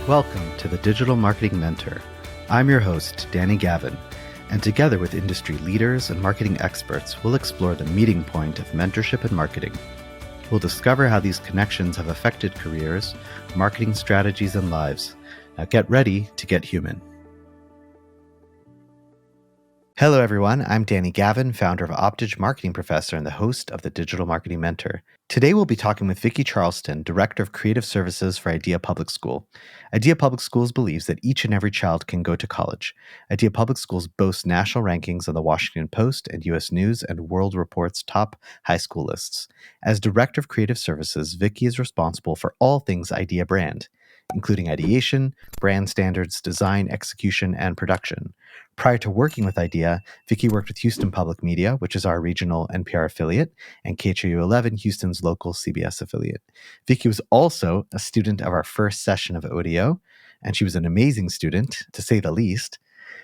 Welcome to the Digital Marketing Mentor. I'm your host, Danny Gavin, and together with industry leaders and marketing experts, we'll explore the meeting point of mentorship and marketing. We'll discover how these connections have affected careers, marketing strategies, and lives. Now get ready to get human. Hello, everyone. I'm Danny Gavin, founder of Optage Marketing Professor and the host of the Digital Marketing Mentor. Today, we'll be talking with Vicky Charleston, Director of Creative Services for Idea Public School. Idea Public Schools believes that each and every child can go to college. Idea Public Schools boasts national rankings on the Washington Post and U.S. News and World Report's top high school lists. As Director of Creative Services, Vicky is responsible for all things Idea brand, including ideation, brand standards, design, execution, and production. Prior to working with Idea, Vicky worked with Houston Public Media, which is our regional NPR affiliate, and KHOU 11, Houston's local CBS affiliate. Vicky was also a student of our first session of ODO, and she was an amazing student, to say the least.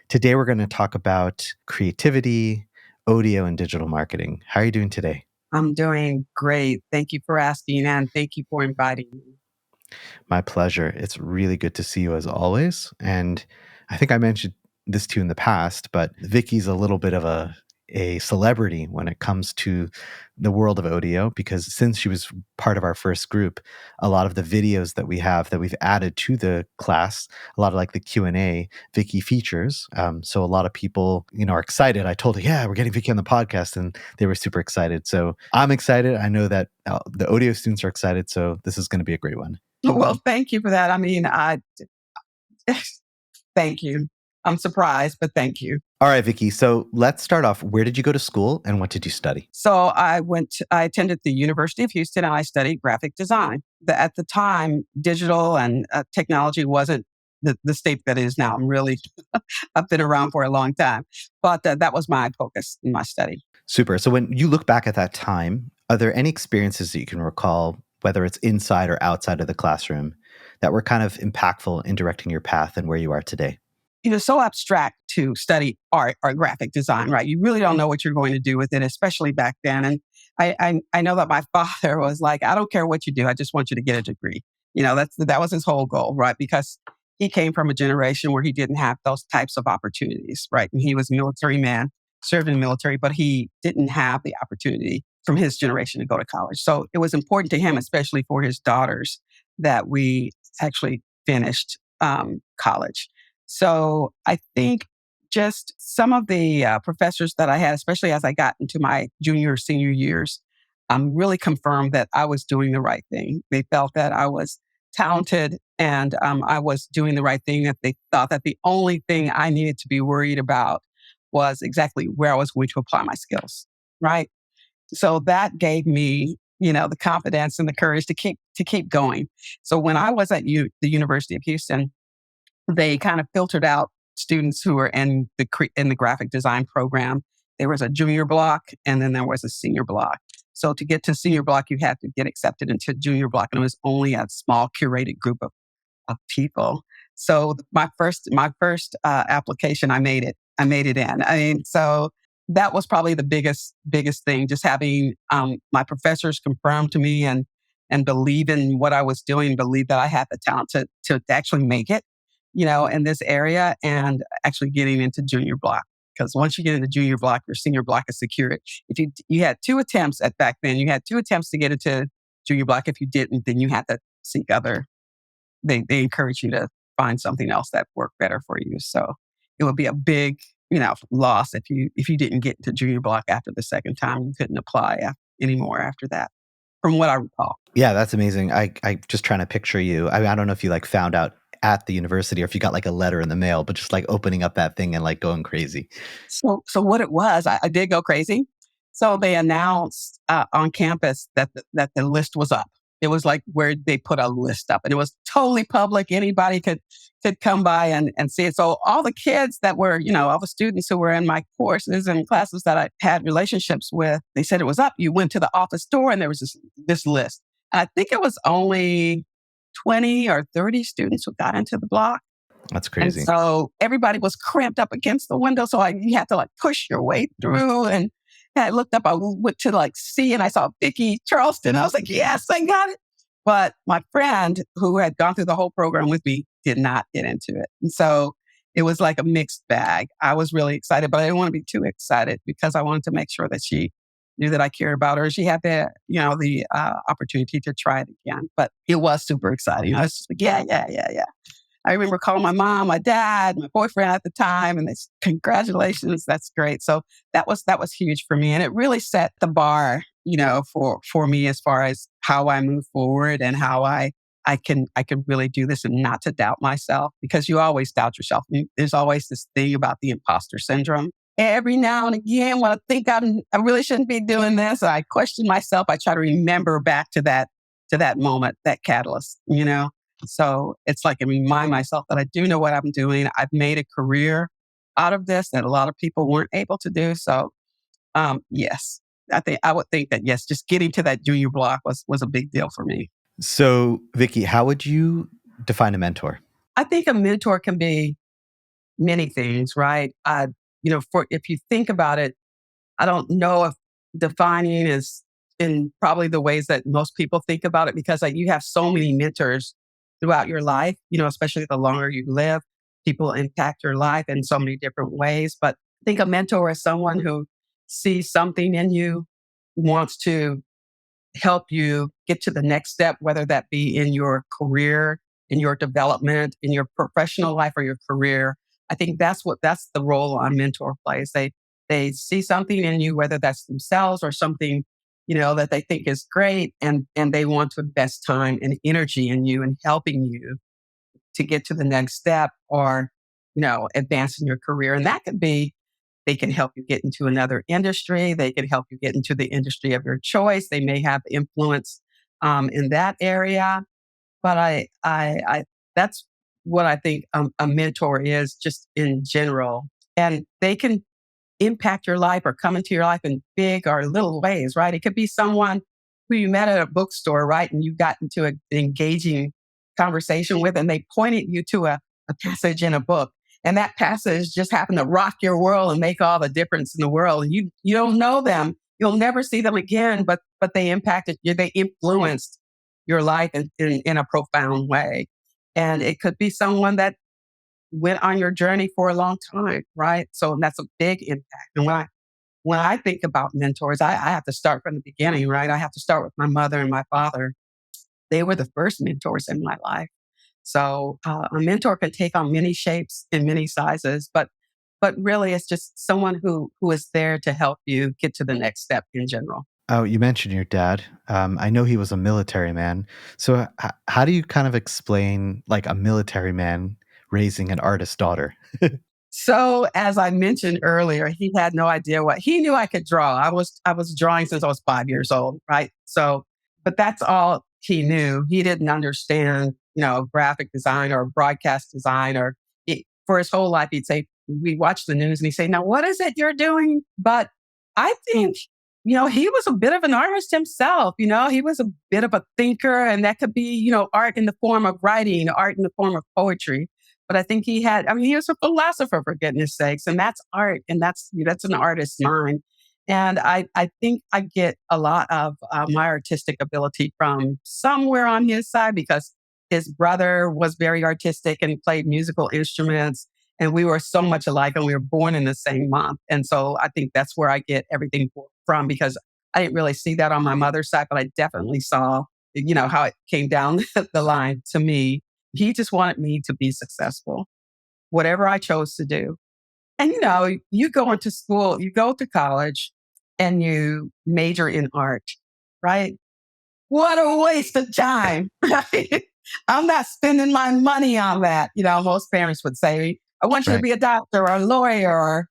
Today, we're going to talk about creativity, ODO, and digital marketing. How are you doing today? I'm doing great. Thank you for asking, and thank you for inviting me. My pleasure. It's really good to see you as always. And I think I mentioned this to you in the past, but Vicky's a little bit of a celebrity when it comes to the world of ODO, because since she was part of our first group, a lot of the videos that we have that we've added to the class, a lot of like the Q&A, Vicky features. So a lot of people, are excited. I told her, yeah, we're getting Vicky on the podcast, and they were super excited. So I'm excited. I know that the ODO students are excited. So this is going to be a great one. Well, thank you for that. Thank you. I'm surprised, but thank you. All right, Vicky. So let's start off. Where did you go to school and what did you study? So I attended the University of Houston, and I studied graphic design. At the time, digital and technology wasn't the state that it is now. I've been around for a long time, but that was my focus in my study. Super. So when you look back at that time, are there any experiences that you can recall, whether it's inside or outside of the classroom, that were kind of impactful in directing your path and where you are today? So abstract to study art or graphic design, right? You really don't know what you're going to do with it, especially back then. And I know that my father was like, I don't care what you do. I just want you to get a degree. That was his whole goal, right? Because he came from a generation where he didn't have those types of opportunities, right? And he was a military man, served in the military, but he didn't have the opportunity from his generation to go to college. So it was important to him, especially for his daughters, that we actually finished college. So I think just some of the professors that I had, especially as I got into my junior, senior years, really confirmed that I was doing the right thing. They felt that I was talented and I was doing the right thing, that they thought that the only thing I needed to be worried about was exactly where I was going to apply my skills, right? So that gave me, the confidence and the courage to keep going. So when I was at the University of Houston, they kind of filtered out students who were in the graphic design program. There was a junior block, and then there was a senior block. So to get to senior block, you had to get accepted into junior block, and it was only a small curated group of people. So my first application, I made it in. So that was probably the biggest thing, just having my professors confirm to me and believe in what I was doing, believe that I had the talent to actually make it, in this area, and actually getting into junior block. Because once you get into junior block, your senior block is secured. If you had two attempts back then, you had two attempts to get into junior block. If you didn't, then you had to seek other. They encourage you to find something else that worked better for you. So it would be a big, loss if you didn't get into junior block after the second time. You couldn't apply anymore after that, from what I recall. Yeah, that's amazing. I just trying to picture you. I don't know if you found out at the university or if you got a letter in the mail, but just opening up that thing and going crazy. So what it was, I did go crazy. So they announced on campus that the list was up. It was where they put a list up, and it was totally public. Anybody could come by and see it. So all the kids that were, all the students who were in my courses and classes that I had relationships with, they said it was up. You went to the office door and there was this list. And I think it was only 20 or 30 students who got into the block. That's crazy. And so everybody was cramped up against the window. So you had to push your way through. And I looked up, I went to see, and I saw Vicky Charleston. I was like, yes, I got it. But my friend who had gone through the whole program with me, did not get into it. And so it was like a mixed bag. I was really excited, but I didn't want to be too excited because I wanted to make sure that she knew that I cared about her. She had the opportunity to try it again, but it was super exciting. I was just like, yeah. I remember calling my mom, my dad, my boyfriend at the time, and they said, congratulations, that's great. So that was huge for me. And it really set the bar, for me as far as how I move forward and how I can really do this and not to doubt myself, because you always doubt yourself. There's always this thing about the imposter syndrome. Every now and again, when I think I really shouldn't be doing this, I question myself. I try to remember back to that moment, that catalyst. So it's like I remind myself that I do know what I'm doing. I've made a career out of this that a lot of people weren't able to do. So, yes, I would think that yes, just getting to that junior block was a big deal for me. So, Vicky, how would you define a mentor? I think a mentor can be many things, right? If you think about it, I don't know if defining is in probably the ways that most people think about it, because you have so many mentors throughout your life, especially the longer you live, people impact your life in so many different ways. But I think a mentor is someone who sees something in you, wants to help you get to the next step, whether that be in your career, in your development, in your professional life or your career. I think that's the role a mentor plays. They see something in you, whether that's themselves or something, that they think is great, and they want to invest time and energy in you and helping you to get to the next step or, advance in your career. And that could be, they can help you get into another industry. They can help you get into the industry of your choice. They may have influence in that area. But I that's what I think a mentor is, just in general. And they can impact your life or come into your life in big or little ways, right? It could be someone who you met at a bookstore, right? And you got into an engaging conversation with, and they pointed you to a passage in a book. And that passage just happened to rock your world and make all the difference in the world. And you don't know them. You'll never see them again, but they impacted you. They influenced your life in a profound way. And it could be someone that went on your journey for a long time, right? So that's a big impact. And when I think about mentors, I have to start from the beginning, right? I have to start with my mother and my father. They were the first mentors in my life. So a mentor can take on many shapes and many sizes, but really it's just someone who is there to help you get to the next step in general. Oh, you mentioned your dad. I know he was a military man. So, how do you kind of explain like a military man raising an artist daughter? So as I mentioned earlier, he had no idea what he knew I could draw. I was drawing since I was 5 years old, right? So, but that's all he knew. He didn't understand, graphic design or broadcast design, or for his whole life, he'd say, we watch the news and he'd say, now what is it you're doing? But I think, he was a bit of an artist himself. He was a bit of a thinker, and that could be, art in the form of writing, art in the form of poetry. But I think he was a philosopher, for goodness sakes, and that's art, and that's an artist's mind. And I think I get a lot of my artistic ability from somewhere on his side, because his brother was very artistic and he played musical instruments, and we were so much alike, and we were born in the same month. And so I think that's where I get everything from, because I didn't really see that on my mother's side, but I definitely saw, how it came down the line to me. He just wanted me to be successful, whatever I chose to do. And you go into school, you go to college, and you major in art, right? What a waste of time. Right? I'm not spending my money on that. Most parents would say, I want you to Right. be a doctor or a lawyer or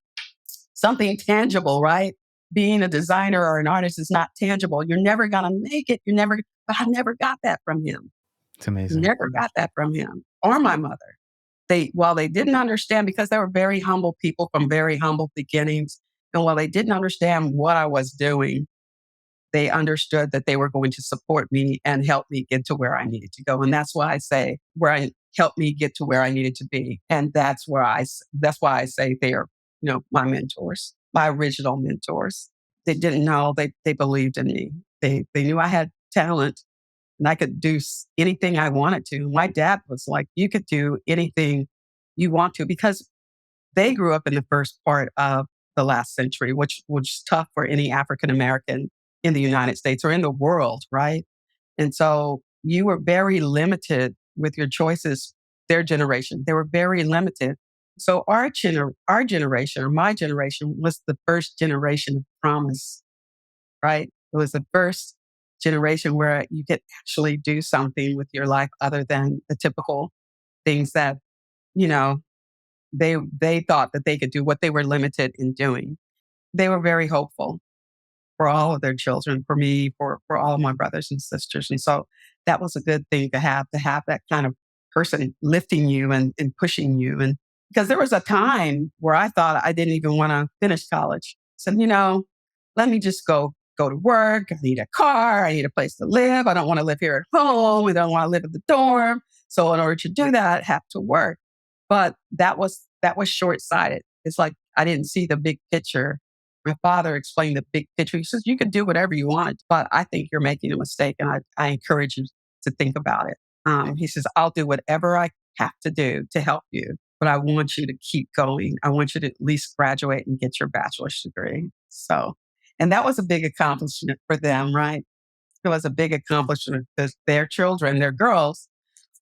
something tangible, right? Being a designer or an artist is not tangible. You're never going to make it. But I never got that from him. It's amazing. Never got that from him or my mother. While they didn't understand, because they were very humble people from very humble beginnings, and while they didn't understand what I was doing, they understood that they were going to support me and help me get to where I needed to go. And that's why I say helped me get to where I needed to be. And that's why I say they are, my mentors, my original mentors. They didn't know, they believed in me. They knew I had talent. and I could do anything I wanted to. My dad was like, you could do anything you want to, because they grew up in the first part of the last century, which was tough for any African American in the United States or in the world, right? And so you were very limited with your choices, their generation. They were very limited. So our generation, or my generation, was the first generation of promise, right? It was the first generation where you could actually do something with your life other than the typical things that, you know, they thought that they could do, what they were limited in doing. They were very hopeful for all of their children, for me, for all of my brothers and sisters. And so that was a good thing to have that kind of person lifting you and pushing you. And because there was a time where I thought I didn't even want to finish college. So, let me just go to work. I need a car. I need a place to live. I don't want to live here at home. I don't want to live in the dorm. So in order to do that, I have to work. But that was short-sighted. It's like I didn't see the big picture. My father explained the big picture. He says, you can do whatever you want, but I think you're making a mistake. And I encourage you to think about it. He says, I'll do whatever I have to do to help you, but I want you to keep going. I want you to at least graduate and get your bachelor's degree. So, and that was a big accomplishment for them, right? It was a big accomplishment because their children, their girls,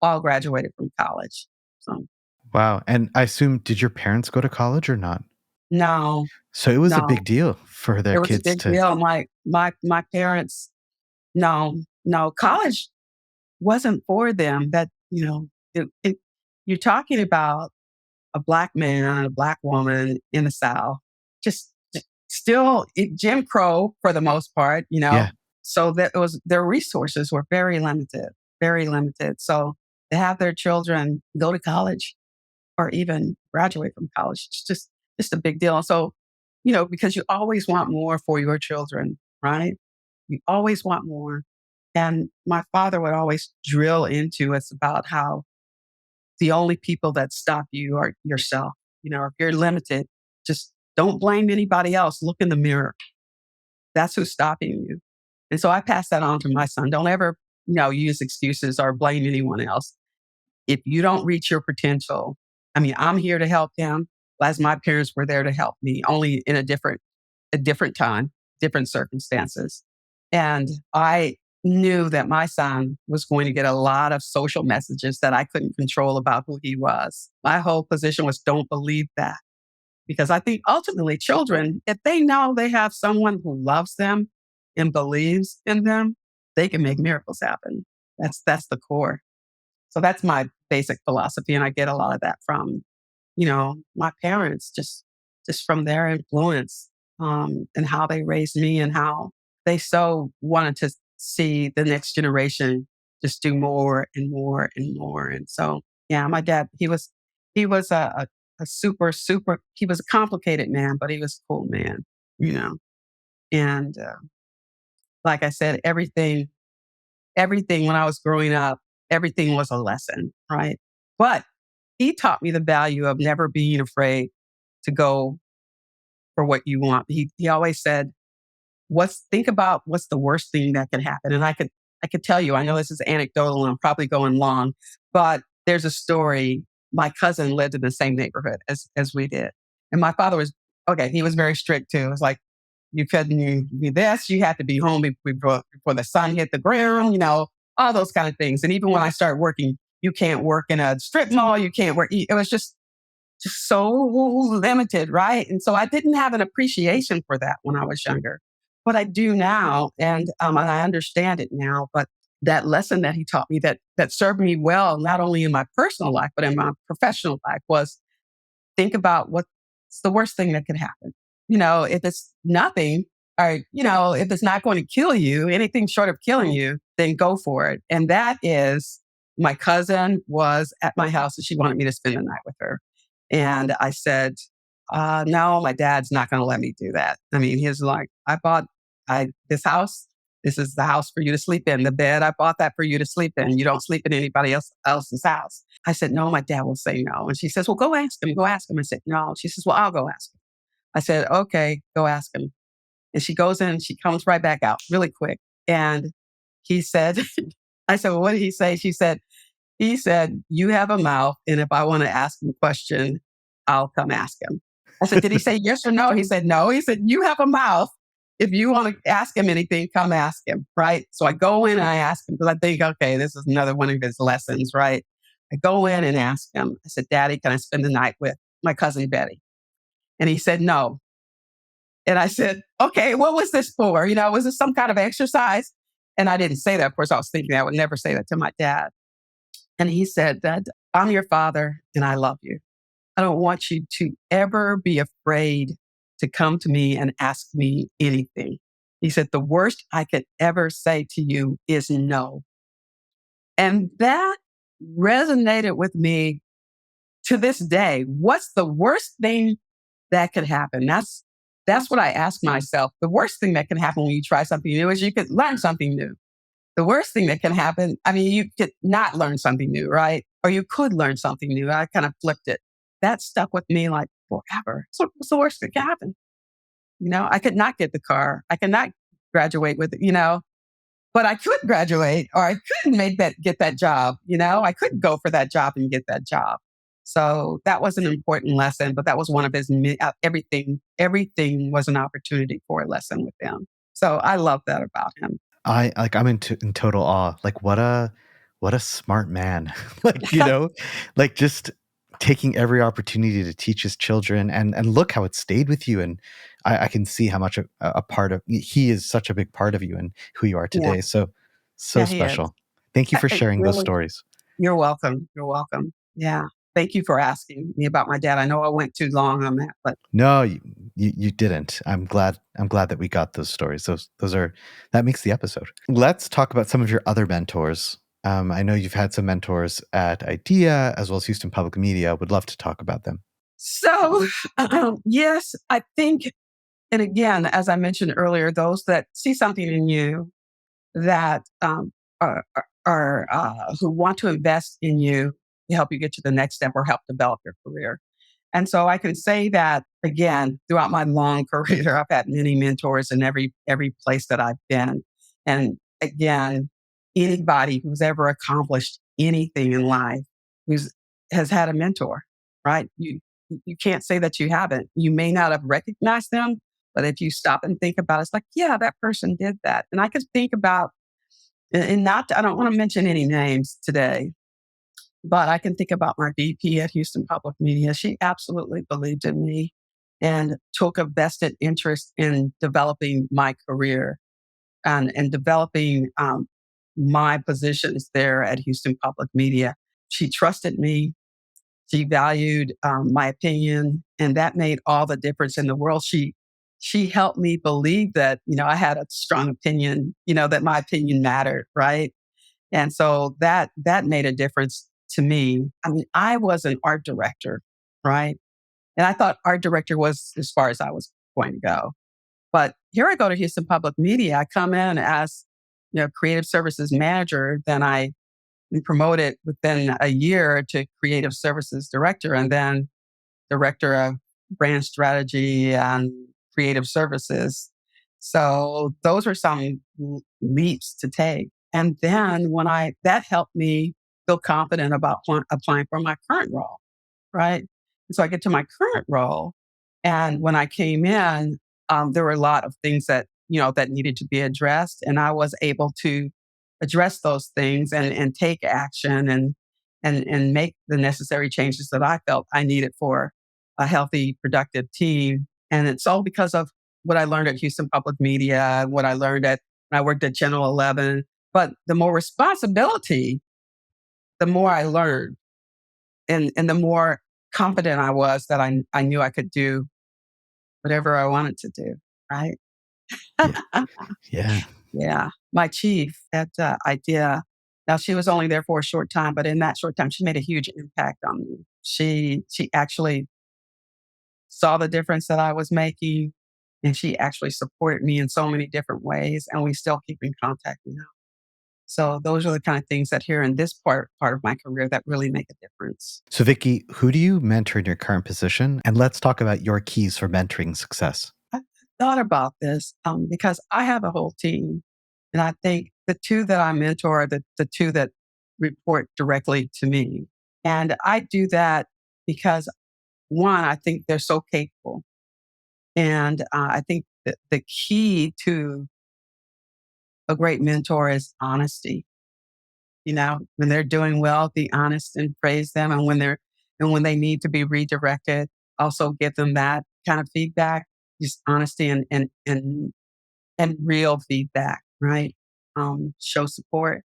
all graduated from college. So, Wow. And I assume, did your parents go to college or not? no, So it was a no. big deal for their It was a kids big to. deal. My parents, no, no, college wasn't for them. That you're talking about a Black man, a Black woman in the South, just still Jim Crow for the most part. Yeah. So that their resources were very limited, very limited. So to have their children go to college or even graduate from college, it's just a big deal. So, because you always want more for your children, right? You always want more. And my father would always drill into us about how the only people that stop you are yourself. If you're limited, just don't blame anybody else. Look in the mirror. That's who's stopping you. And so I pass that on to my son. Don't ever, use excuses or blame anyone else. If you don't reach your potential, I mean, I'm here to help him as my parents were there to help me, only in a different time, different circumstances. And I knew that my son was going to get a lot of social messages that I couldn't control about who he was. My whole position was, don't believe that. Because I think ultimately children, if they know they have someone who loves them and believes in them, they can make miracles happen. That's the core. So that's my basic philosophy. And I get a lot of that from, my parents, just from their influence, and how they raised me and how they so wanted to see the next generation just do more and more and more. And so, yeah, my dad, he was a super, super, he was a complicated man, but he was a cool man, you know. And like I said, everything when I was growing up, everything was a lesson, right? But he taught me the value of never being afraid to go for what you want. He always said, think about what's the worst thing that can happen. And I could tell you, I know this is anecdotal and I'm probably going long, but there's a story. My cousin lived in the same neighborhood as we did. And my father was, okay, he was very strict too. It was like, you couldn't do this. You had to be home before the sun hit the ground, all those kind of things. And even when I started working, you can't work in a strip mall. You can't work. It was just so limited, right? And so I didn't have an appreciation for that when I was younger, but I do now, and I understand it now. But that lesson that he taught me that served me well, not only in my personal life but in my professional life, was think about what's the worst thing that could happen. If it's nothing, or if it's not going to kill you, anything short of killing you, then go for it. And that is, my cousin was at my house and she wanted me to spend the night with her. And I said, no, my dad's not going to let me do that. I mean, he's like, I bought this house. This is the house for you to sleep in. The bed, I bought that for you to sleep in. You don't sleep in anybody else's house. I said, no, my dad will say no. And she says, well, go ask him. Go ask him. I said, no. She says, well, I'll go ask him. I said, okay, go ask him. And she goes in and she comes right back out really quick. And he said, I said, well, what did he say? He said, you have a mouth, and if I want to ask him a question, I'll come ask him. I said, did he say yes or no? He said, no. He said, you have a mouth. If you want to ask him anything, come ask him, right? So I go in and I ask him because I think, okay, this is another one of his lessons, right? I go in and ask him. I said, Daddy, can I spend the night with my cousin Betty? And he said, no. And I said, okay, what was this for? Was this some kind of exercise? And I didn't say that. Of course, I was thinking I would never say that to my dad. And he said, Dad, I'm your father and I love you. I don't want you to ever be afraid to come to me and ask me anything. He said, the worst I could ever say to you is no. And that resonated with me to this day. What's the worst thing that could happen? That's what I ask myself. The worst thing that can happen when you try something new is you could learn something new. The worst thing that can happen, you could not learn something new, right? Or you could learn something new. I kind of flipped it. That stuck with me like forever. So what's the worst that can happen? I could not get the car. I could not graduate with it, but I could graduate or I could get that job. I could go for that job and get that job. So that was an important lesson, but that was one of his, everything was an opportunity for a lesson with him. So I love that about him. I'm in total awe. Like what a smart man. Like just taking every opportunity to teach his children and look how it stayed with you. And I can see how much a part of he is such a big part of you and who you are today. Yeah. So Yeah, he is. special. Thank you for sharing those Really, stories. you're welcome. You're welcome. Yeah. Thank you for asking me about my dad. I know I went too long on that, but No, you didn't. I'm glad that we got those stories. That makes the episode. Let's talk about some of your other mentors. I know you've had some mentors at IDEA as well as Houston Public Media. Would love to talk about them. So, yes, I think, and again, as I mentioned earlier, those that see something in you that are who want to invest in you to help you get to the next step or help develop your career. And so I can say that again, throughout my long career, I've had many mentors in every place that I've been. And again, anybody who's ever accomplished anything in life has had a mentor, right? You can't say that you haven't. You may not have recognized them, but if you stop and think about it, it's like, yeah, that person did that. And I could think about, I don't want to mention any names today, but I can think about my VP at Houston Public Media. She absolutely believed in me and took a vested interest in developing my career and developing my positions there at Houston Public Media. She trusted me. She valued my opinion, and that made all the difference in the world. She helped me believe that I had a strong opinion, that my opinion mattered, right? And so that made a difference to me. I was an art director, right? And I thought art director was as far as I was going to go. But here I go to Houston Public Media. I come in as creative services manager. Then I promoted within a year to creative services director, and then director of brand strategy and creative services. So those were some leaps to take. And then that helped me feel confident about applying for my current role, right? And so I get to my current role. And when I came in, there were a lot of things that needed to be addressed. And I was able to address those things and take action and make the necessary changes that I felt I needed for a healthy, productive team. And it's all because of what I learned at Houston Public Media, what I learned when I worked at Channel 11. But the more responsibility, the more I learned and the more confident I was that I knew I could do whatever I wanted to do, right? Yeah. Yeah. My chief at IDEA, now she was only there for a short time, but in that short time, she made a huge impact on me. She actually saw the difference that I was making, and she actually supported me in so many different ways, and we still keep in contact now. So those are the kind of things that here in this part of my career that really make a difference. So Vicky, who do you mentor in your current position? And let's talk about your keys for mentoring success. I thought about this because I have a whole team, and I think the two that I mentor are the two that report directly to me. And I do that because, one, I think they're so capable. And I think that the key to a great mentor is honesty. When they're doing well, be honest and praise them. And when they need to be redirected, also give them that kind of feedback, just honesty and real feedback, right? Show support,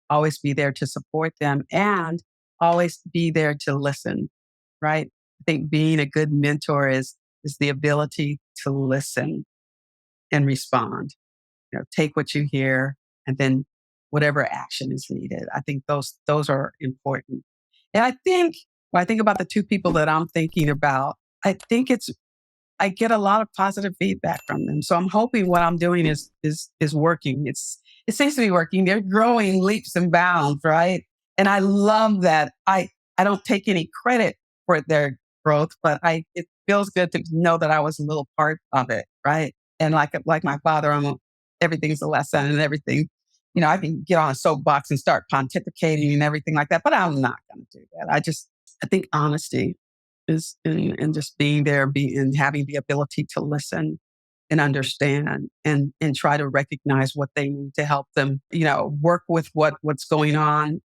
always be there to support them, and always be there to listen, right? I think being a good mentor is the ability to listen and respond. Take what you hear and then whatever action is needed. I think those are important. And I think when I think about the two people that I'm thinking about, I think I get a lot of positive feedback from them. So I'm hoping what I'm doing is working. It seems to be working. They're growing leaps and bounds, right? And I love that. I don't take any credit for their growth, but it feels good to know that I was a little part of it, right? And like my father, everything's a lesson and everything. I can get on a soapbox and start pontificating and everything like that, but I'm not going to do that. I think honesty is in just being there, and having the ability to listen and understand and try to recognize what they need to help them, work with what's going on,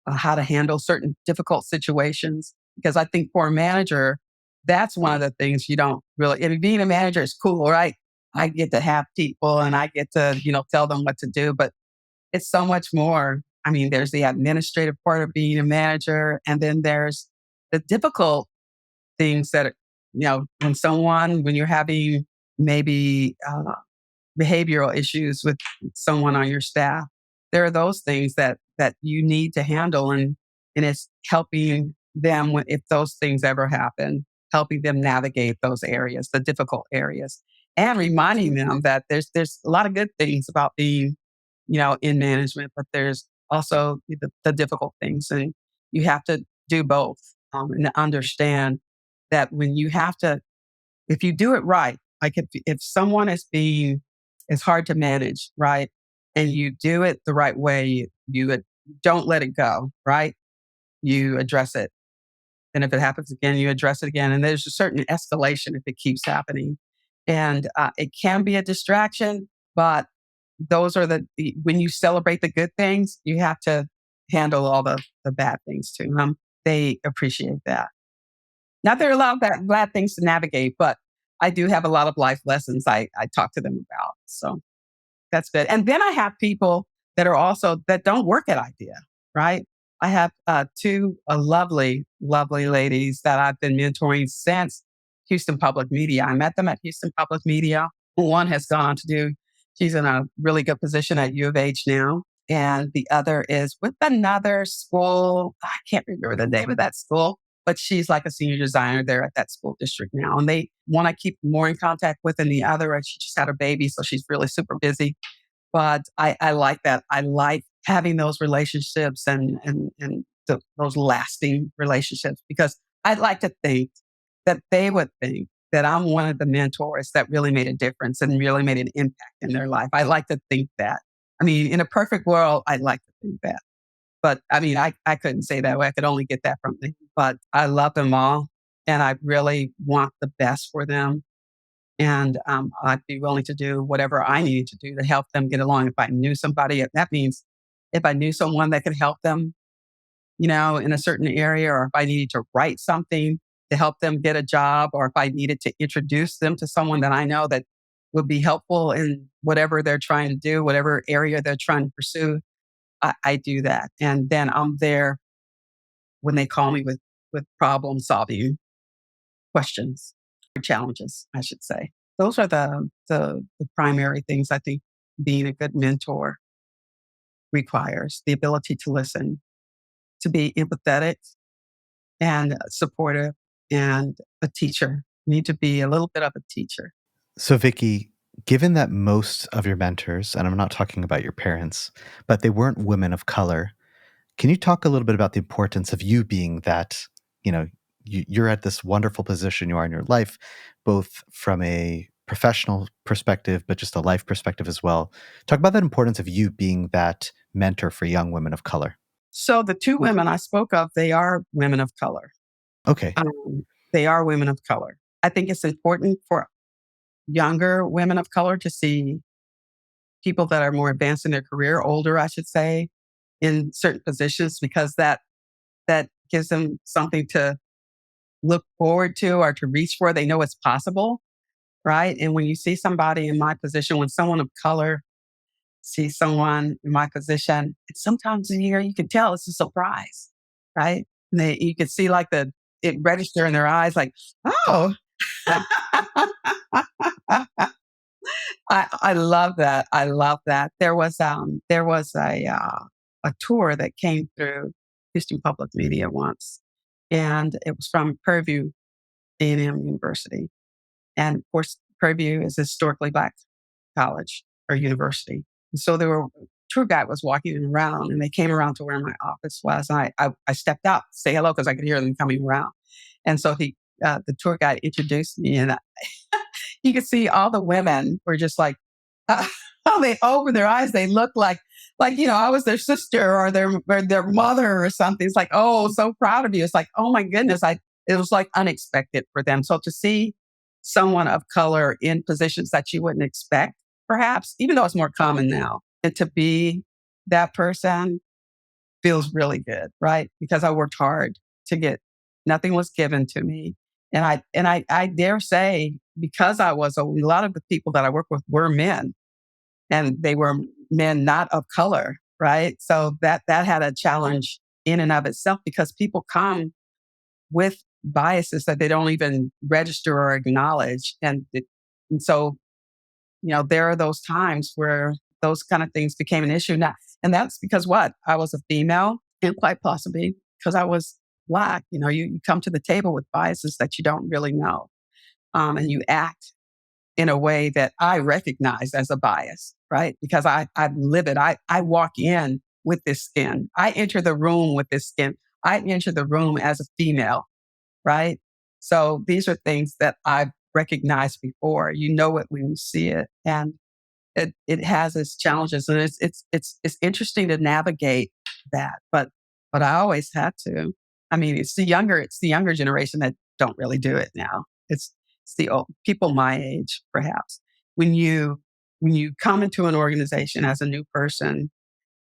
how to handle certain difficult situations. Because I think for a manager, that's one of the things you don't really, being a manager is cool, right? I get to have people and I get to, tell them what to do, but it's so much more. There's the administrative part of being a manager, and then there's the difficult things that, when you're having maybe behavioral issues with someone on your staff, there are those things that you need to handle. And it's helping them if those things ever happen, helping them navigate those areas, the difficult areas, and reminding them that there's a lot of good things about being, in management, but there's also the difficult things. And you have to do both, and understand that when you have to, if you do it right, like if someone is hard to manage, right? And you do it the right way, you don't let it go, right? You address it. And if it happens again, you address it again. And there's a certain escalation if it keeps happening. And it can be a distraction, but those are when you celebrate the good things, you have to handle all the bad things too. They appreciate that. Not there are a lot of bad things to navigate, but I do have a lot of life lessons I talk to them about. So that's good. And then I have people that don't work at IDEA, right? I have two lovely, lovely ladies that I've been mentoring since Houston Public Media. I met them at Houston Public Media. One has gone she's in a really good position at U of H now. And the other is with another school. I can't remember the name of that school, but she's like a senior designer there at that school district now. And one I keep more in contact with than the other. And she just had a baby, so she's really super busy. But I like that. I like having those relationships and those lasting relationships, because I'd like to think that they would think that I'm one of the mentors that really made a difference and really made an impact in their life. I like to think that. In a perfect world, I'd like to think that. But I couldn't say that way. I could only get that from them. But I love them all, and I really want the best for them. And I'd be willing to do whatever I needed to do to help them get along. If I knew somebody, that means if I knew someone that could help them, in a certain area, or if I needed to write something to help them get a job, or if I needed to introduce them to someone that I know that would be helpful in whatever they're trying to do, whatever area they're trying to pursue, I do that. And then I'm there when they call me with problem solving questions, or challenges, I should say. Those are the primary things I think being a good mentor requires: the ability to listen, to be empathetic and supportive, and a teacher. You need to be a little bit of a teacher. So, Vicky, given that most of your mentors, and I'm not talking about your parents, but they weren't women of color, can you talk a little bit about the importance of you being that, you're at this wonderful position you are in your life, both from a professional perspective, but just a life perspective as well. Talk about the importance of you being that mentor for young women of color. So the two women I spoke of, they are women of color. Okay. They are women of color. I think it's important for younger women of color to see people that are more advanced in their career, older, I should say, in certain positions, because that gives them something to look forward to or to reach for. They know it's possible, right? And when you see somebody in my position, when someone of color sees someone in my position, sometimes you can tell it's a surprise, right? You can see like it register in their eyes, like, oh. I love that. I love that. There was a tour that came through Houston Public Media once, and it was from Purdue A&M University. And of course, Purdue is a historically Black college or university. And so tour guide was walking around, and they came around to where my office was. And I stepped out to say hello because I could hear them coming around. And so the tour guide introduced me, and you could see all the women were just like, they opened their eyes. They looked like I was their sister or their mother or something. It's like, oh, so proud of you. It's like, oh my goodness. It was like unexpected for them. So to see someone of color in positions that you wouldn't expect, perhaps, even though it's more common now, and to be that person feels really good, right? Because I worked hard nothing was given to me. And I dare say, because a lot of the people that I work with were men, and they were men not of color, right? So that had a challenge in and of itself, because people come with biases that they don't even register or acknowledge. And so, there are those times where those kind of things became an issue. Now, and that's because I was a female, and quite possibly because I was Black. You come to the table with biases that you don't really know. And you act in a way that I recognize as a bias, right? Because I live it. I walk in with this skin. I enter the room with this skin. I enter the room as a female, right? So these are things that I've recognized before. You know it when you see it, and it has its challenges, and it's interesting to navigate that. But I always had to. I mean, it's the younger generation that don't really do it now. It's the old people my age, perhaps. When you come into an organization as a new person,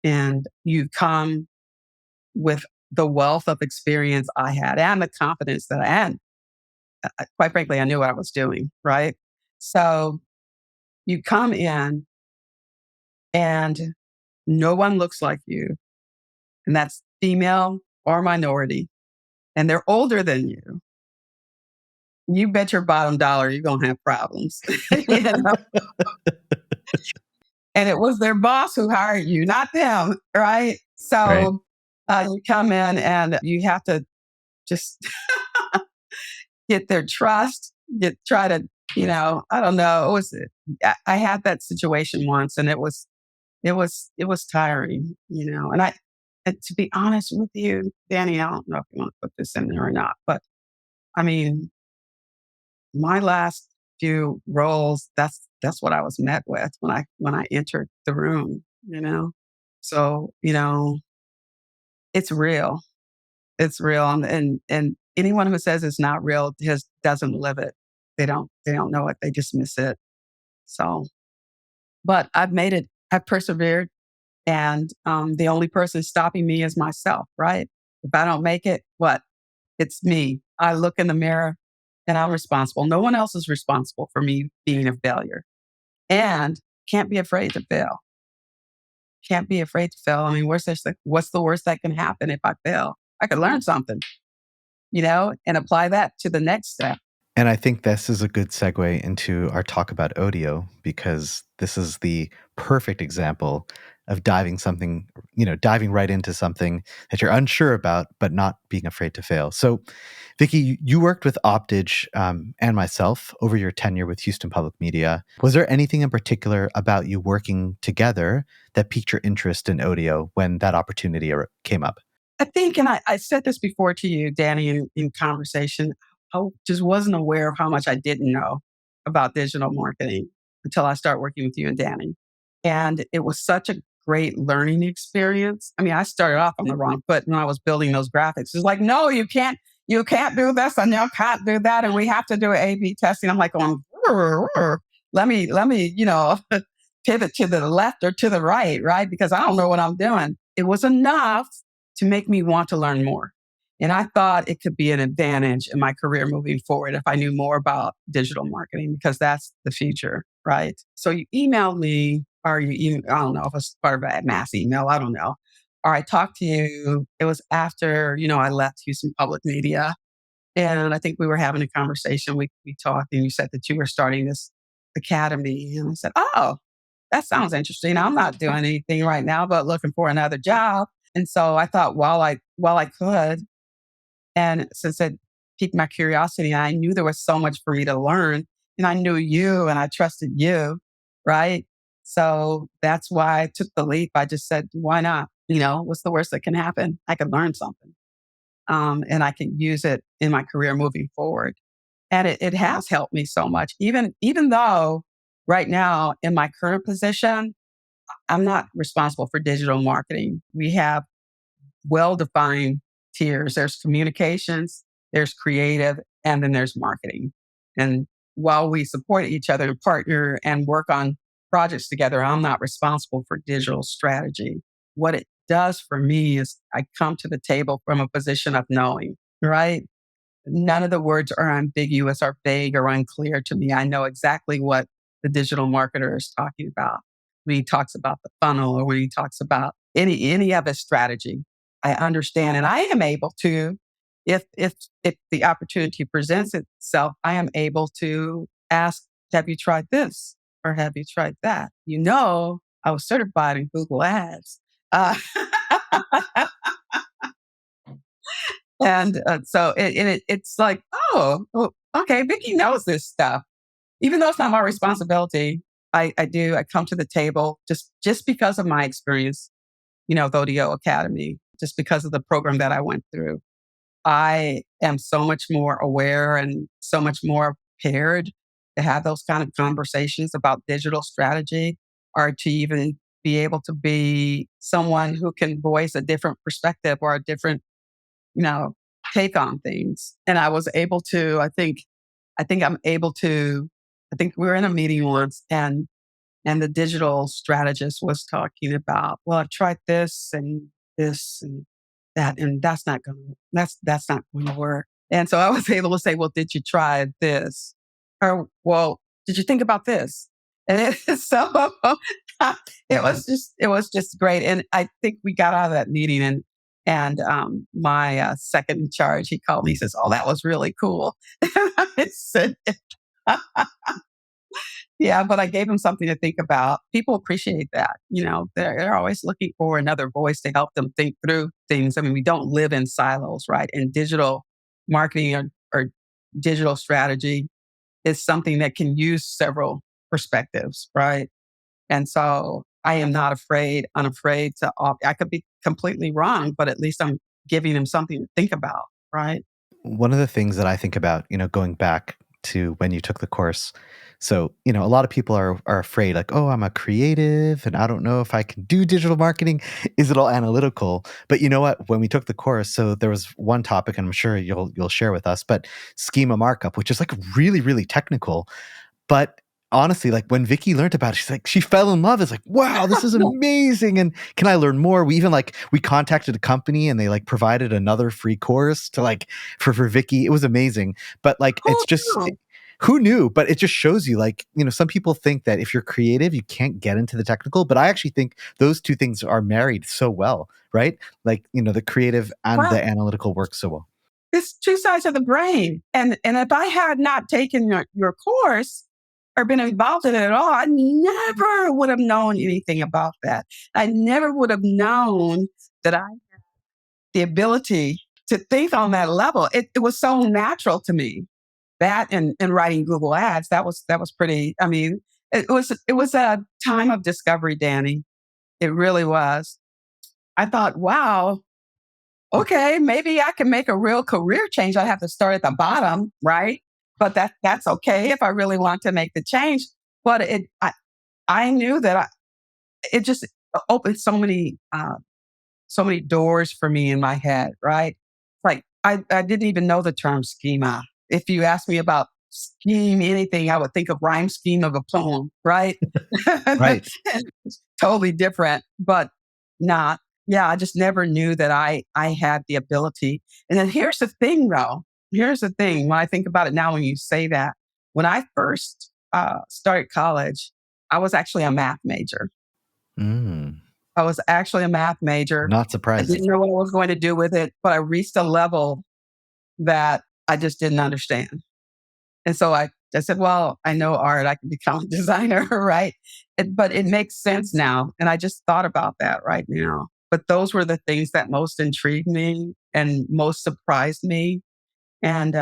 and you come with the wealth of experience I had and the confidence that I had, quite frankly, I knew what I was doing, right? So you come in and no one looks like you, and that's female or minority, and they're older than you. You bet your bottom dollar you're going to have problems. You know? And it was their boss who hired you, not them, right? Right. So you come in and you have to just get their trust, try to, I don't know. I had that situation once, and it was tiring, and to be honest with you, Danny, I don't know if you want to put this in there or not, but I mean, my last few roles, that's what I was met with when I entered the room, So, it's real. It's real. And anyone who says it's not real just doesn't live it. They don't know it. They just miss it. So, but I've made it. I've persevered. And the only person stopping me is myself, right? If I don't make it, what? It's me. I look in the mirror and I'm responsible. No one else is responsible for me being a failure. And can't be afraid to fail. Can't be afraid to fail. I mean, what's the worst that can happen if I fail? I could learn something, and apply that to the next step. And I think this is a good segue into our talk about audio, because this is the perfect example of diving right into something that you're unsure about, but not being afraid to fail. So, Vicky, you worked with Optage and myself over your tenure with Houston Public Media. Was there anything in particular about you working together that piqued your interest in audio when that opportunity came up? I think, and I said this before to you, Danny, in conversation, I just wasn't aware of how much I didn't know. about digital marketing until I started working with you and Danny. And it was such a great learning experience. I mean, I started off on the wrong foot when I was building those graphics. It's like, no, you can't do this and you can't do that. And we have to do A/B testing. I'm like going, let me, pivot to the left or to the right? Because I don't know what I'm doing. It was enough to make me want to learn more. And I thought it could be an advantage in my career moving forward if I knew more about digital marketing, because that's the future, right? So you emailed me, or I don't know if it's part of a mass email, I don't know. Or I talked to you. It was after, I left Houston Public Media. And I think we were having a conversation. We talked and you said that you were starting this academy. And I said, oh, that sounds interesting. I'm not doing anything right now, but looking for another job. And so I thought while I could, and since it piqued my curiosity, I knew there was so much for me to learn, and I knew you and I trusted you, right? So that's why I took the leap. I just said, why not? What's the worst that can happen? I can learn something, and I can use it in my career moving forward. And it has helped me so much, even though right now in my current position, I'm not responsible for digital marketing. We have well-defined tiers. There's communications, there's creative, and then there's marketing. And while we support each other and partner and work on projects together, I'm not responsible for digital strategy. What it does for me is I come to the table from a position of knowing, right? None of the words are ambiguous or vague or unclear to me. I know exactly what the digital marketer is talking about when he talks about the funnel or when he talks about any of his strategy. I understand, and I am able to, if the opportunity presents itself, I am able to ask, "Have you tried this or have you tried that?" I was certified in Google Ads. Uh, And so it's like, oh, okay, Vicky knows this stuff. Even though it's not my responsibility, I come to the table just because of my experience, with ODO Academy, just because of the program that I went through. I am so much more aware and so much more prepared to have those kind of conversations about digital strategy, or to even be able to be someone who can voice a different perspective or a different you know, take on things. And I was able to, I think I'm able to, I think we were in a meeting once, and the digital strategist was talking about, well, I've tried this and that, and that's not going to work. And so I was able to say, well, did you try this? Or, well, did you think about this? So it was just great. And I think we got out of that meeting, and my second in charge, he called me, he says, oh, that was really cool. I said, yeah, but I gave them something to think about. People appreciate that. They're always looking for another voice to help them think through things. I mean, we don't live in silos, right? And digital marketing or digital strategy is something that can use several perspectives, right? And so I am not unafraid to, I could be completely wrong, but at least I'm giving them something to think about, right? One of the things that I think about, going back to when you took the course. So, a lot of people are afraid, like, oh, I'm a creative and I don't know if I can do digital marketing. Is it all analytical? But you know what? When we took the course, so there was one topic, and I'm sure you'll share with us, but schema markup, which is like really, really technical. But honestly, like when Vicky learned about it, she's like, she fell in love. It's like, wow, this is amazing. And can I learn more? We even we contacted a company and they provided another free course to for Vicky. It was amazing. But Who it's just, knew? who knew? But it just shows you some people think that if you're creative, you can't get into the technical. But I actually think those two things are married so well, right? The creative and Well, the analytical work so well. it's two sides of the brain. And if I had not taken your course or been involved in it at all, I never would have known anything about that. I never would have known that I had the ability to think on that level. It was so natural to me. That and writing Google Ads, that was pretty. I mean, it was a time of discovery, Danny. It really was. I thought, wow, okay, maybe I can make a real career change. I have to start at the bottom, right? but that's okay if I really want to make the change. But I knew that it just opened so many doors for me in my head, right? Like I didn't even know the term schema. If you ask me about scheme anything, I would think of rhyme scheme of a poem, right? Right. Totally different, but not. Yeah, I just never knew that I had the ability. And then here's the thing, though. Here's the thing. When I think about it now, when you say that, when I first started college, I was actually a math major. Mm, I was actually a math major. not I surprising. didn't know what I was going to do with it, but I reached a level that I just didn't understand. And so I said, well, I know art, I can become a designer, right? But it makes sense now. And I just thought about that right now. But those were the things that most intrigued me and most surprised me and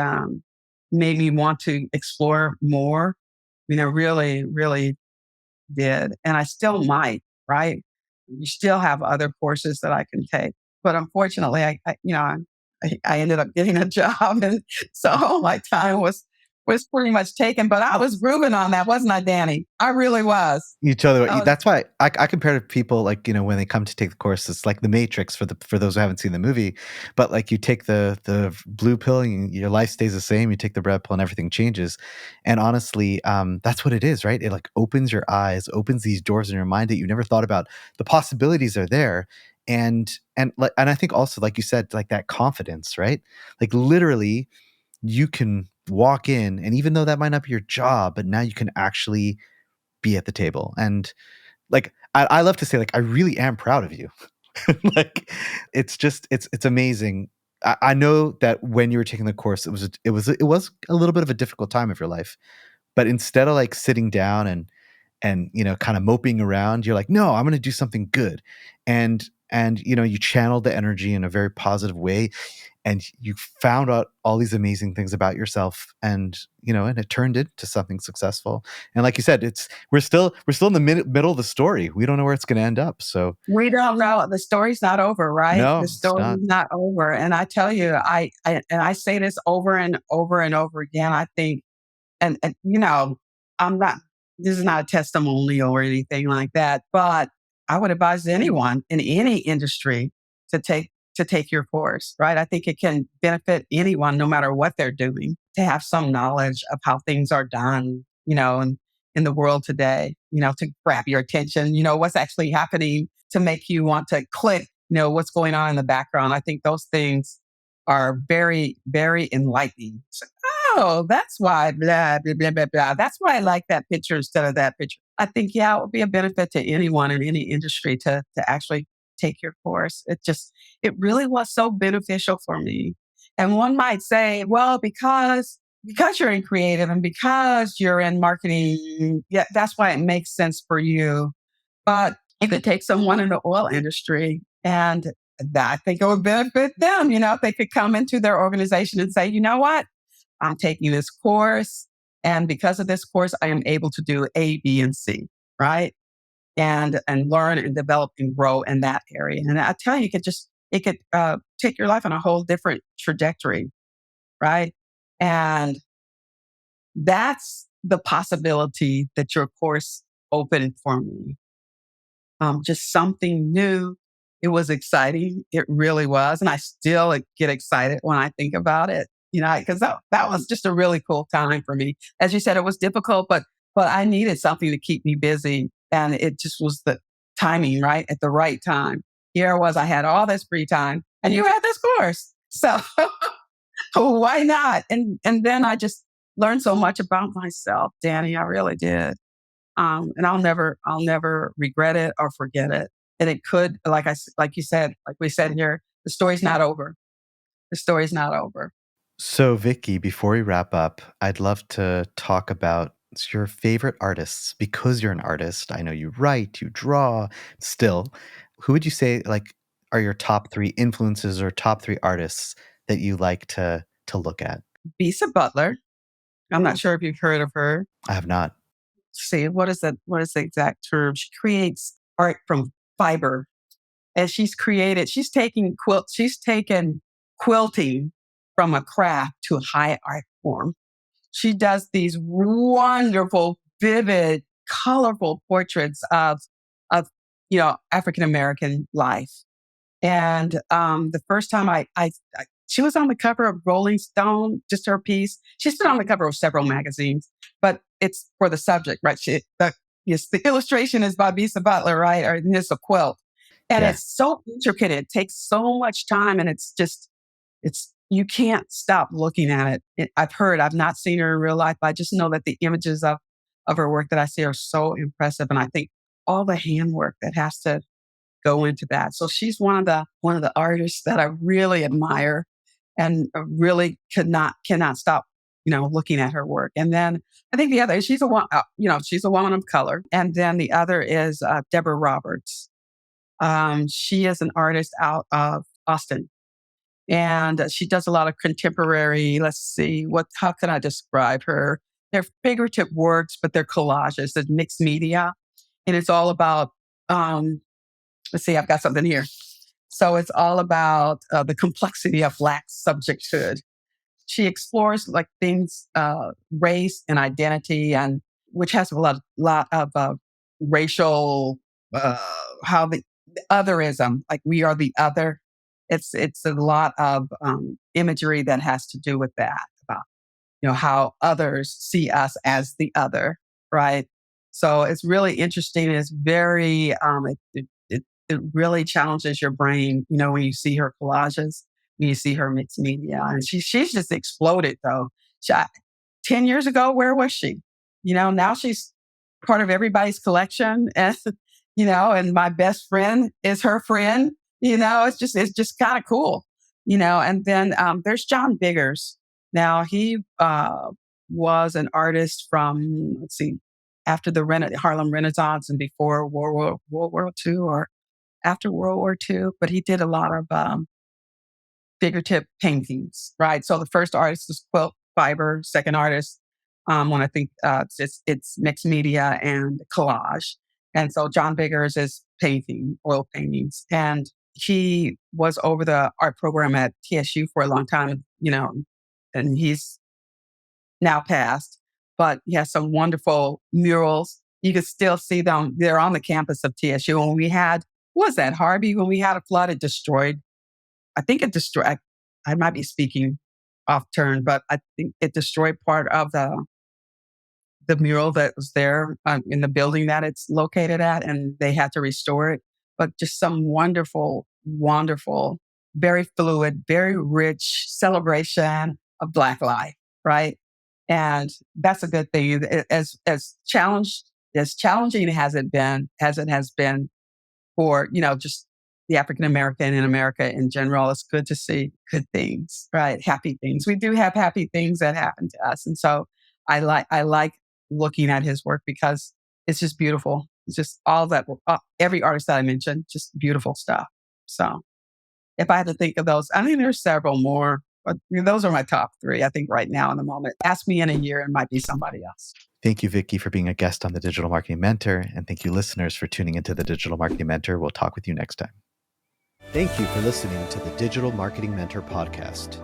made me want to explore more. Really, really did. And I still might, right? You still have other courses that I can take. But unfortunately, I ended up getting a job. And so all my time was pretty much taken. But I was grooving on that, wasn't I, Danny? I really was. You totally. I was That's why I compare to people like when they come to take the course, it's like the Matrix for those who haven't seen the movie. But like you take the blue pill, and your life stays the same. You take the red pill, and everything changes. And honestly, that's what it is, right? It like opens your eyes, opens these doors in your mind that you never thought about. The possibilities are there, and I think also, like you said, like that confidence, right? Like literally, you can walk in, and even though that might not be your job, but now you can actually be at the table. And like I love to say, like, I really am proud of you. Like it's just it's amazing. I know that when you were taking the course, it was a little bit of a difficult time of your life. But instead of like sitting down and kind of moping around, you're like, no, I'm going to do something good. And you channeled the energy in a very positive way, and you found out all these amazing things about yourself, and it turned into something successful. And like you said, we're still in the middle of the story. We don't know where it's going to end up. So we don't know. The story's not over, right? The no, it's story's not. not over. And I tell you, and I say this over and over and over again. I think and I'm not this is not a testimonial or anything like that, but I would advise anyone in any industry to take your course, right? I think it can benefit anyone no matter what they're doing to have some knowledge of how things are done, in the world today, to grab your attention, what's actually happening to make you want to click, what's going on in the background. I think those things are very, very enlightening. Oh, that's why, blah, blah, blah, blah, blah. That's why I like that picture instead of that picture. I think, yeah, it would be a benefit to anyone in any industry to actually take your course. It really was so beneficial for me. And one might say, well, because you're in creative and because you're in marketing, yeah, that's why it makes sense for you. But you could take someone in the oil industry and that I think it would benefit them. If they could come into their organization and say, you know what? I'm taking this course. And because of this course, I am able to do A, B, and C, right? And learn and develop and grow in that area. And I tell you, it could take your life on a whole different trajectory, right? And that's the possibility that your course opened for me. Just something new. It was exciting. It really was. And I still get excited when I think about it, because that was just a really cool time for me. As you said, it was difficult, but I needed something to keep me busy. And it just was the timing, right? At the right time. Here I was, I had all this free time and you had this course. So why not? And then I just learned so much about myself, Danny. I really did. And I'll never regret it or forget it. And it could, like you said, like we said here, the story's not over. The story's not over. So Vicky, before we wrap up, I'd love to talk about your favorite artists. Because you're an artist, I know you write, you draw. Still, who would you say like are your top three influences or top three artists that you like to look at? Bisa Butler. I'm not sure if you've heard of her. I have not. See, what is the exact term? She creates art from fiber. And she's taken quilting from a craft to a high art form. She does these wonderful, vivid, colorful portraits of African American life. And the first time she was on the cover of Rolling Stone, just her piece. She's been on the cover of several magazines, but it's for the subject, right? Yes, the illustration is by Bisa Butler, right? Or it's a quilt. And it's so intricate. It takes so much time, and you can't stop looking at it. I've not seen her in real life, but I just know that the images of her work that I see are so impressive. And I think all the handwork that has to go into that. So she's one of the artists that I really admire and really cannot stop, looking at her work. And then I think the other, she's a woman of color. And then the other is Deborah Roberts. She is an artist out of Austin. And she does a lot of contemporary, how can I describe her? They're figurative works, but they're collages, they're mixed media. And it's all about, let's see, I've got something here. So it's all about the complexity of Black subjecthood. She explores things, race and identity, and which has a lot of racial, how the otherism, like we are the other. It's a lot of imagery that has to do with that, about how others see us as the other, right? So it's really interesting. It's very it really challenges your brain, when you see her collages, when you see her mixed media. And she's just exploded, though. 10 years ago, where was she? Now she's part of everybody's collection. And, and my best friend is her friend. It's just kind of cool. And then there's John Biggers. Now, he was an artist from, after the Harlem Renaissance and before World War II, or after World War II, but he did a lot of figurative paintings, right? So the first artist was quilt fiber, second artist, when I think it's mixed media and collage. And so John Biggers is painting, oil paintings. And he was over the art program at TSU for a long time, and he's now passed, but he has some wonderful murals. You can still see them. They're on the campus of TSU. When we had, was that Harvey? When we had a flood, it destroyed, I might be speaking off turn, but I think it destroyed part of the mural that was there in the building that it's located at, and they had to restore it. But just some wonderful, wonderful, very fluid, very rich celebration of Black life, right? And that's a good thing. As challenging as it has been for, just the African American in America in general, it's good to see good things, right? Happy things. We do have happy things that happen to us. And so I like looking at his work because it's just beautiful. It's just all that, every artist that I mentioned, just beautiful stuff. So if I had to think of those, I mean, there's several more, but those are my top three, I think, right now in the moment. Ask me in a year, it might be somebody else. Thank you, Vicky, for being a guest on the Digital Marketing Mentor. And thank you, listeners, for tuning into the Digital Marketing Mentor. We'll talk with you next time. Thank you for listening to the Digital Marketing Mentor podcast.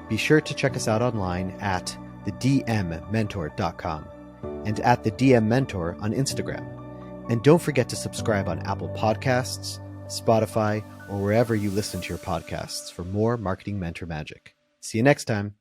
Be sure to check us out online at thedmmentor.com and at the DM Mentor on Instagram. And don't forget to subscribe on Apple Podcasts, Spotify, or wherever you listen to your podcasts for more marketing mentor magic. See you next time.